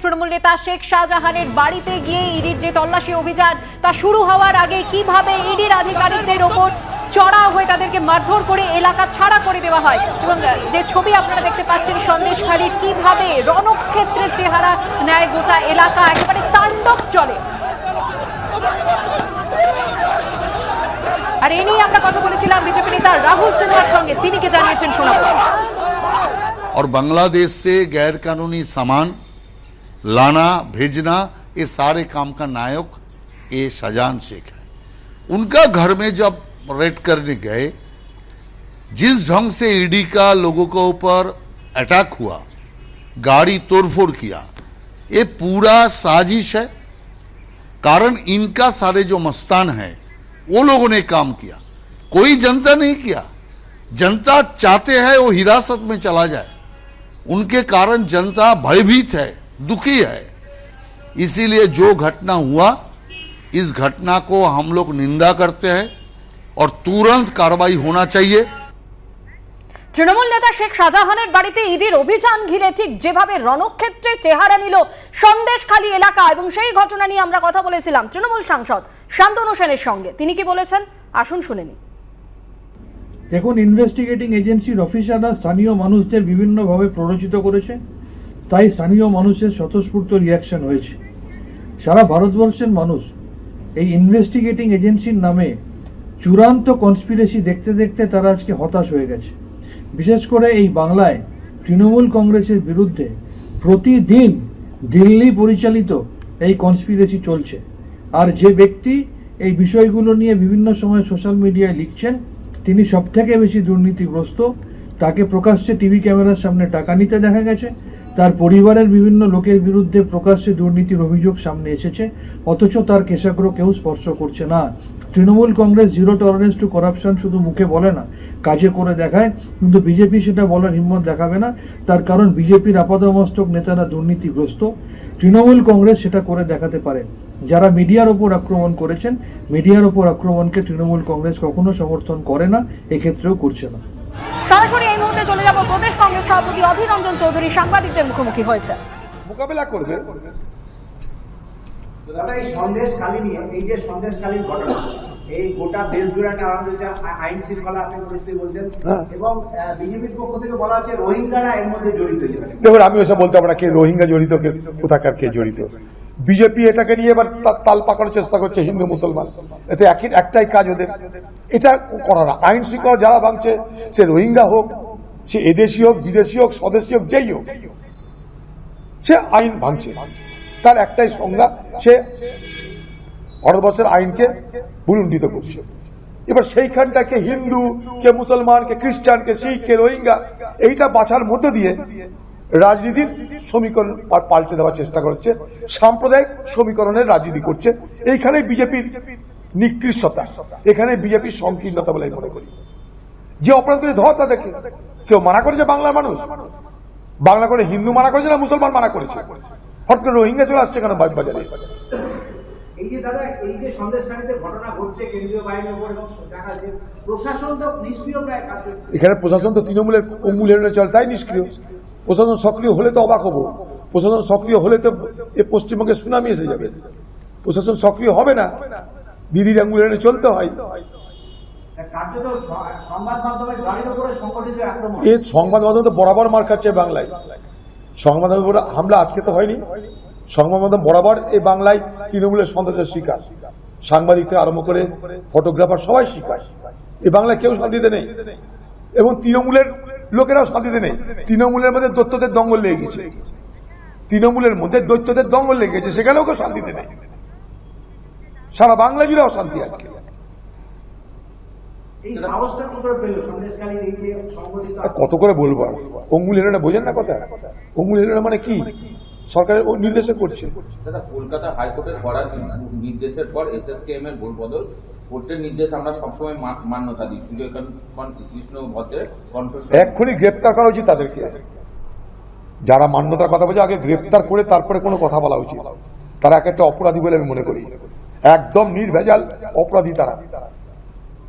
তৃণমূল নেতা শেখ শাহজাহানের বাড়িতে গিয়ে ইডির যে তল্লাশি অভিযান তা শুরু হওয়ার আগে কিভাবে ইডির আধিকারিকদের ওপর চড়াও হয়ে তাদেরকে মারধর করে এলাকা ছাড়া করে দেওয়া হয় এবং যে ছবি আপনারা দেখতে পাচ্ছেন সন্দেশখালীর কিভাবে রণক্ষেত্রের চেহারা নেয় গোটা এলাকা, একেবারে তাণ্ডব চলে। আর এ নিয়ে আমরা কথা বলেছিলাম বিজেপি নেতা রাহুল সিনহার সঙ্গে, তিনি কি জানিয়েছেন শোনাবো। और बांग्लादेश से गैर कानूनी सामान लाना भेजना ये सारे काम का नायक ये शाहजहान शेख है। उनका घर में जब रेड करने गए, जिस ढंग से ईडी का लोगों के ऊपर अटैक हुआ, गाड़ी तोड़फोड़ किया, ये पूरा साजिश है। कारण इनका सारे जो मस्तान है वो लोगों ने काम किया, कोई जनता नहीं किया। जनता चाहते हैं वो हिरासत में चला जाए, उनके कारण जनता भयभीत है, दुखी है। इसीलिए जो घटना हुआ, इस घटना को हम लोग निंदा करते हैं और तुरंत कार्रवाई होना चाहिए। তৃণমূল নেতা শেখ শাহজাহানের বাড়িতে ইডির অভিযান ঘিরে ঠিক যেভাবে রণক্ষেত্রে চেহারা নিল সন্দেশখালী এলাকা, এবং সেই ঘটনা নিয়ে আমরা কথা বলেছিলাম তৃণমূল সাংসদ শান্তনু সেনের সঙ্গে। তিনি কি বলেছেন আসুন শুনে নিই। দেখুন, ইনভেস্টিগেটিং এজেন্সির অফিসাররা স্থানীয় মানুষদের বিভিন্নভাবে প্ররোচিত করেছে, তাই স্থানীয় মানুষের স্বতঃস্ফূর্ত রিয়াকশন হয়েছে। সারা ভারতবর্ষের মানুষ এই ইনভেস্টিগেটিং এজেন্সির নামে চূড়ান্ত কনস্পিরেসি দেখতে দেখতে তারা আজকে হতাশ হয়ে গেছে। বিশেষ করে এই বাংলায় তৃণমূল কংগ্রেসের বিরুদ্ধে প্রতিদিন দিল্লি পরিচালিত এই কনস্পিরেসি চলছে। আর যে ব্যক্তি এই বিষয়গুলো নিয়ে বিভিন্ন সময় সোশ্যাল মিডিয়ায় লিখছেন, তিনি সবথেকে বেশি দুর্নীতিগ্রস্ত। তাকে প্রকাশ্যে টিভি ক্যামেরার সামনে টাকা নিতে দেখা গেছে, তার পরিবারের বিভিন্ন লোকের বিরুদ্ধে প্রকাশ্যে দুর্নীতির অভিযোগ সামনে এসেছে, অথচ তার কেশাগ্র কেউ স্পর্শ করছে না। Trinamool Congress zero tolerance two corruption শুধু মুখে বলে না, কাজে করে দেখায়, কিন্তু বিজেপি সেটা বলার হিম্মত দেখাবে না। তার কারণ বিজেপির আপাদমস্তক নেতারা দুর্নীতিগ্রস্ত, তৃণমূল কংগ্রেস সেটা করে দেখাতে পারে। যারা মিডিয়ার ওপর আক্রমণ করেছেন, মিডিয়ার ওপর আক্রমণকে তৃণমূল কংগ্রেস কখনো সমর্থন করে না, এক্ষেত্রেও করছে না। সরাসরি এই মুহূর্তে চলে যাব প্রদেশ কংগ্রেস সভাপতি অধীর রঞ্জন চৌধুরী সাংবাদিকদের মুখোমুখি হয়েছে। মোকাবেলা করবে দাদা এই সন্দেশখালী নিয়ে, এই যে সন্দেশখালীর ঘটনা, এই গোটা দেশ জুড়ে আইন শৃঙ্খলা আপনি পরিস্থিতি বলছেন, এবং বিজেপির পক্ষ থেকে বলা হচ্ছে রোহিঙ্গারা এর মধ্যে জড়িত। দেখুন, আমি ওসব বলতে পারবো না কে রোহিঙ্গা জড়িত, কে কোথাকার কে জড়িত। বিজেপি এটাকে নিয়ে এবার তাল পাকানোর চেষ্টা করছে হিন্দু মুসলমান, এতে একটাই কাজ ওদের, এটা করা না। আইন শৃঙ্খলা যারা ভাঙছে, সে রোহিঙ্গা হোক, সে এদেশি হোক, বিদেশি হোক, স্বদেশী হোক, যেই হোক, সে আইন ভাঙছে। তার একটাই সংজ্ঞা, সে ভারতবর্ষের আইনকে ভুলুণ্ঠিত করছে। এবার সেইখানটাকে হিন্দু, কে মুসলমান, কে খ্রিস্টান, কে শিখ, কে রোহিঙ্গা, এইটা বাছার মধ্যে দিয়ে রাজনীতির সমীকরণ পাল্টে দেওয়ার চেষ্টা করছে, সাম্প্রদায়িক সমীকরণের রাজনীতি করছে। এইখানে বিজেপির নিকৃষ্টতা, এখানে বিজেপির সংকীর্ণতা বলে মনে করি। যে অপরাধ করে ধর, তা দেখে কেউ মানা করেছে বাংলার মানুষ, বাংলা করে হিন্দু মানা করেছে না মুসলমান মানা করেছে? হঠাৎ করে রোহিঙ্গা চলে আসছে কেন বাজারে? এই যে দাদা, এই যে সন্দেশখালীতে ঘটনা ঘটছে কেন্দ্রীয় বাহিনীর উপর, এবং দেখা যাচ্ছে প্রশাসন তো নিষ্ক্রিয় প্রায় কাজ করছে। এখানে প্রশাসন তো তৃণমূলের অঙ্গুল হেলনে চলে, তাই নিষ্ক্রিয়। প্রশাসন সক্রিয় হলে তো অবাক হবো, প্রশাসন সক্রিয় হলে তো এ পশ্চিমবঙ্গে সুনামি এসে যাবে। প্রশাসন সক্রিয় হবে না, দিদির আঙ্গুল হেলনে চলতে হয়। সংবাদ মাধ্যমের গাড়ির উপরে সংগঠিত আক্রমণ, এই সংবাদ মাধ্যম তো বরাবর মার খাচ্ছে বাংলায়। সংবাদ মাধ্যমের উপরে হামলা আজকে তো হয়নি, সংবাদ মাধ্যম বরাবর এই বাংলায় তৃণমূলের সন্ত্রাসের শিকার। সাংবাদিক থেকে আরম্ভ করে ফটোগ্রাফার সবাই শিকার। এই বাংলায় কেউ শান্তিতে নেই, এবং তৃণমূলের লোকেরাও শান্তিতে নেই। তৃণমূলের মধ্যে দৈত্যদের দঙ্গল লেগে গেছে, তৃণমূলের মধ্যে দৈত্যদের দঙ্গল লেগে গেছে, সেখানেও কেউ শান্তিতে নেই। সারা বাংলা জুড়ে অশান্তি আজকে। কত করে বলবো, অঙ্গুল হেলনে বোঝেন না কথা? অঙ্গুল হেলনে মানে কি? সরকারের নির্দেশে করছে। দাদা, কলকাতা হাইকোর্টের করার নির্দেশের পর এসএসকেএম এর বদল, কোর্টের নির্দেশ আমরা সবসময় মান্যতা দিই। কৃষ্ণ ভদ্রের এক্ষুনি গ্রেপ্তার করা উচিত তাদেরকে। যারা মান্যতার কথা বলছে, আগে গ্রেপ্তার করে তারপরে কোনো কথা বলা উচিত। তারা একটা অপরাধী বলে আমি মনে করি, একদম নির্ভেজাল অপরাধী তারা।